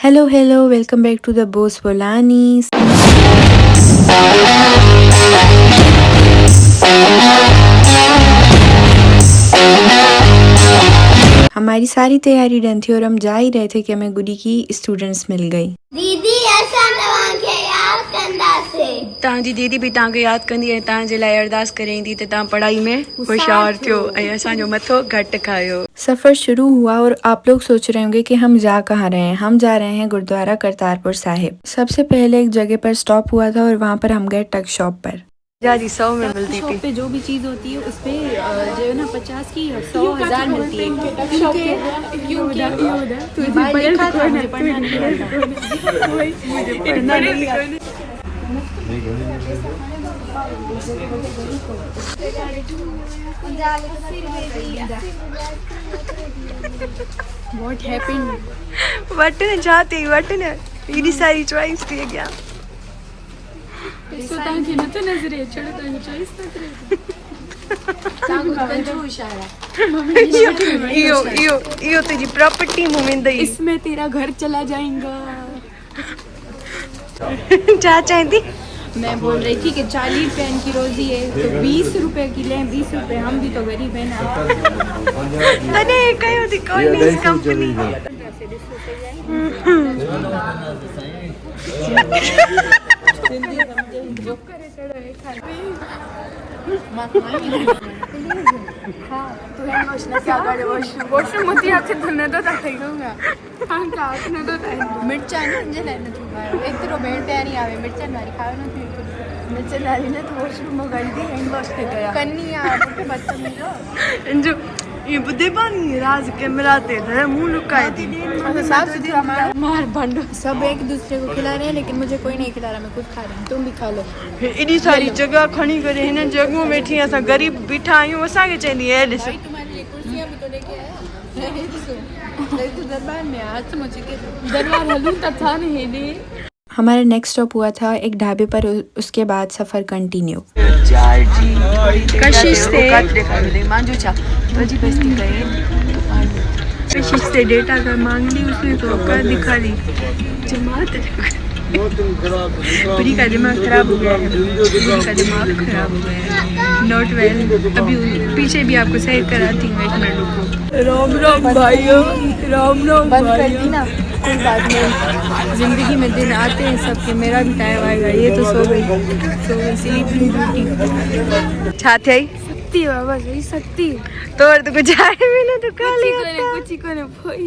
Hello, hello, welcome back to the Boss Bolanis. हमारी सारी तैयारी डन थी और हम जा ही रहे थे कि हमें गुडी की स्टूडेंट्स मिल गई। दीदी असां तव्हांखे यादि कंदासीं। तव्हांजी दीदी भी तव्हांखे यादि कंदी ऐं तव्हांजे लाइ अरदास करेंदी त तव्हां पढ़ाई में होशियार थियो ऐं असांजो मथो घटि खायो। सफ़र शुरू हुआ और आप लोग सोच रहे होंगे कि हम जा कहाँ रहे हैं। हम जा रहे हैं गुरुद्वारा करतारपुर साहिब। सबसे पहले एक जगह पर स्टॉप हुआ था और वहाँ पर हम गए टक शॉप पर। जी 100 में मिलती थी। पे जो भी चीज होती है उस पे जो है ना 50 की 100 1000 मिलती है। What happened? वटन जाते वटन एडी सारी चॉइस थी क्या? इसको तांके न तो नजरे चढ़ो तांके चॉइस नजरे तांको कंजूस आया यो तेरी प्रॉपर्टी मूवमेंट दई इसमें तेरा घर चला जाएगा। क्या चाहती? मैं बोल रही थी कि 40 रुपए की रोजी है तो 20 रुपए की लें। 20 रुपए हम भी तो गरीब है ना। तने कयो थी कौन इस कंपनी वॉशरूम होती आके धुने तो ताईगा हां का आने तो ताई मिर्चा ने जे लेने तू एक तो बेड पे नहीं आवे मिर्चा मारी खाओ ना तू मिर्चा डाली ना तो वॉशरूम में गलती हैंड वॉश के गया कन्नी आ के बदतमीज जो ये बुद्धे पानी राज कैमरा ते है मुंह लुकाए दी। अच्छा साफ सुथरा मार भंडो सब एक दूसरे को खिला रहे हैं लेकिन मुझे कोई नहीं खिला रहा। मैं खुद खा रही हूं तुम भी खा लो। एडी सारी जगह खणी करे हिन जगहों में बैठी असां गरीब बीठा आयूं असां के चंदी है ॾिस तुम्हारे लिए कुर्सियां भी तो लेके आया तो दरबार में हाथ मुझे के दरबार हलूं था नहीं ने। हमारा नेक्स्ट स्टॉप हुआ था एक ढाबे पर। उसके बाद सफर कंटिन्यू। कशिश से डेटा कर मांग ली उसने तो कर दिखा दी जमात बुरी का दिमाग खराब हो गया है। बुरी का दिमाग खराब हो गया है। Not well. अभी पीछे भी आपको सही कराती हूँ। 1 मिनट रुको। राम राम भाइयों राम राम बंद कर दी ना कोई बात नहीं। जिंदगी में दिन आते हैं सबके। मेरा भी टाइम आएगा। ये तो सो गई स्लीपिंग ब्यूटी छा थई सकती बाबा सही सकती तोर तो कुछ आए भी ना तो खा लिया कुछ ही कोने फोई।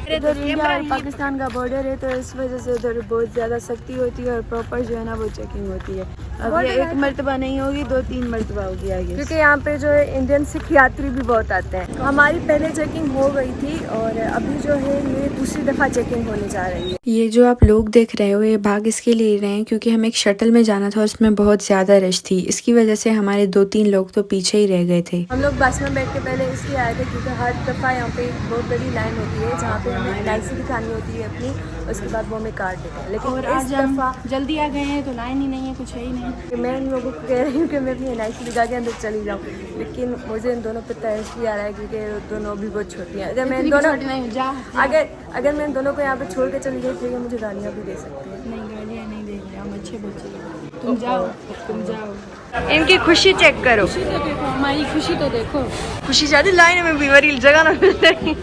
इंडिया और पाकिस्तान का बॉर्डर है तो इस वजह से उधर बहुत ज़्यादा सख्ती होती है और प्रॉपर जो है ना वो चेकिंग होती है। अब ये 1 मरतबा नहीं होगी 2-3 मरतबा होगी आगे क्योंकि यहाँ पे जो है इंडियन सिख यात्री भी बहुत आते हैं। तो हमारी पहले चेकिंग हो गई थी और अभी जो है ये दूसरी दफ़ा चेकिंग होने जा रही है। ये जो आप लोग देख रहे हो ये भाग इसके लिए रहे हैं क्योंकि हम एक शटल में जाना था और उसमें बहुत ज़्यादा रश थी। इसकी वजह से हमारे 2-3 लोग तो पीछे ही रह गए थे। हम लोग बस में बैठ के पहले इसलिए आए थे क्योंकि हर दफ़ा यहाँ पे बहुत बड़ी लाइन होती है जहाँ पे हमें एलआईसी दिखानी होती है अपनी। उसके बाद वो हमें कार्ड देते हैं। लेकिन इस दफ़ा जल्दी आ गए हैं तो लाइन ही नहीं है कुछ है ही नहीं। मैं इन लोगों को कह रही हूँ कि मैं अपनी एलआईसी दिखा के अंदर चली जाऊँ लेकिन मुझे इन दोनों पर तरस भी आ रहा है क्योंकि दोनों भी बहुत छोटी हैं। अगर मैं इन दोनों अगर मैं इन दोनों को यहाँ पे छोड़ के चली गई तो ये मुझे गालियाँ भी दे सकती है। नहीं गालियाँ नहीं देंगे हम अच्छे बच्चे। तुम जाओ इनकी खुशी चेक करो। खुशी तो देखो हमारी खुशी तो देखो। खुशी ज्यादा लाइन में भी वरी जगह ना मिल रही।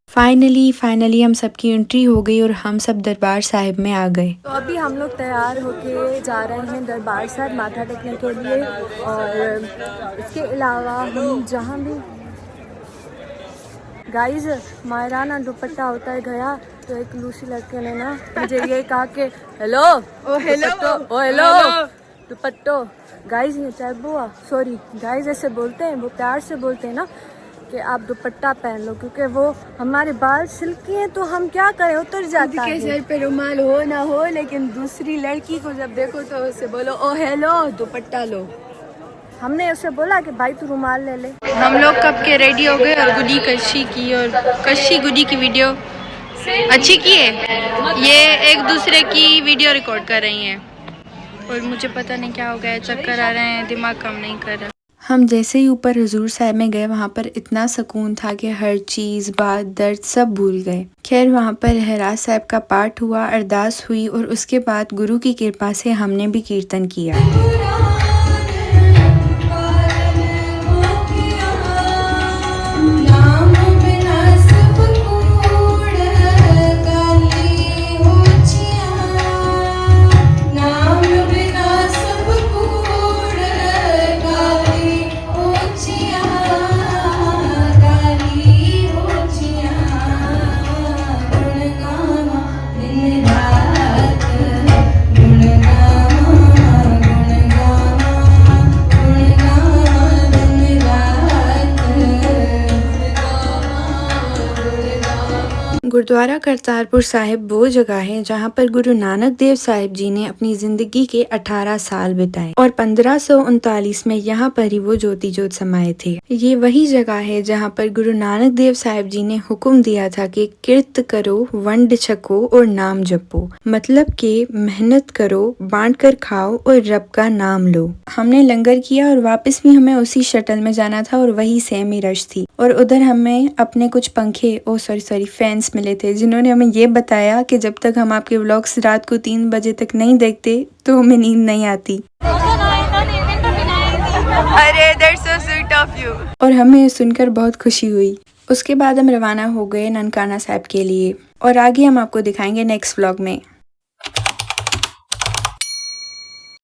फाइनली हम सबकी एंट्री हो गई और हम सब दरबार साहिब में आ गए। तो अभी हम लोग तैयार होके जा रहे हैं दरबार साहिब माथा टेकने के लिए। और इसके अलावा हम जहाँ भी गाइस हमारा ना दुपट्टा होता है गया तो एक लूसी लड़के ने ना मुझे ये कहा कि हेलो ओ हेलो दुपट्टो। गाइस ये टैबुआ सॉरी गाइस ऐसे बोलते हैं वो प्यार से बोलते हैं ना कि आप दुपट्टा पहन लो क्योंकि वो हमारे बाल सिल्की हैं तो हम क्या करें उतर जाता है। सर पे रुमाल हो ना हो लेकिन दूसरी लड़की को जब देखो तो उसे बोलो ओ हेलो दुपट्टा लो। हमने उसे बोला कि भाई तू रुमाल ले ले। हम लोग कब के रेडी हो गए और गुडी कशी की और कशी गुडी की वीडियो अच्छी की है। ये एक दूसरे की वीडियो रिकॉर्ड कर रही हैं और मुझे पता नहीं क्या हो गया चक्कर आ रहे हैं दिमाग काम नहीं कर रहा। हम जैसे ही ऊपर हुजूर साहब में गए वहाँ पर इतना सुकून था कि हर चीज़ बात दर्द सब भूल गए। खैर वहाँ पर रहराज साहब का पाठ हुआ, अरदास हुई और उसके बाद गुरु की कृपा से हमने भी कीर्तन किया। गुरुद्वारा करतारपुर साहिब वो जगह है जहाँ पर गुरु नानक देव साहिब जी ने अपनी जिंदगी के 18 साल बिताए और 1539 में यहाँ पर ही वो ज्योति जोत समाये थे। ये वही जगह है जहाँ पर गुरु नानक देव साहिब जी ने हुक्म दिया था कि किर्त करो, वंड छको और नाम जपो, मतलब कि मेहनत करो, बांट कर खाओ और रब का नाम लो। हमने लंगर किया और वापस भी हमें उसी शटल में जाना था और वही सेम ही रश थी और उधर हमें अपने कुछ पंखे सॉरी फैंस मिले थे जिन्होंने हमें ये बताया कि जब तक हम आपके व्लॉग्स रात को 3 बजे तक नहीं देखते तो हमें नींद नहीं आती। अरे that's so sweet of you. और हमें सुनकर बहुत खुशी हुई। उसके बाद हम रवाना हो गए ननकाना साहिब के लिए और आगे हम आपको दिखाएंगे नेक्स्ट व्लॉग में।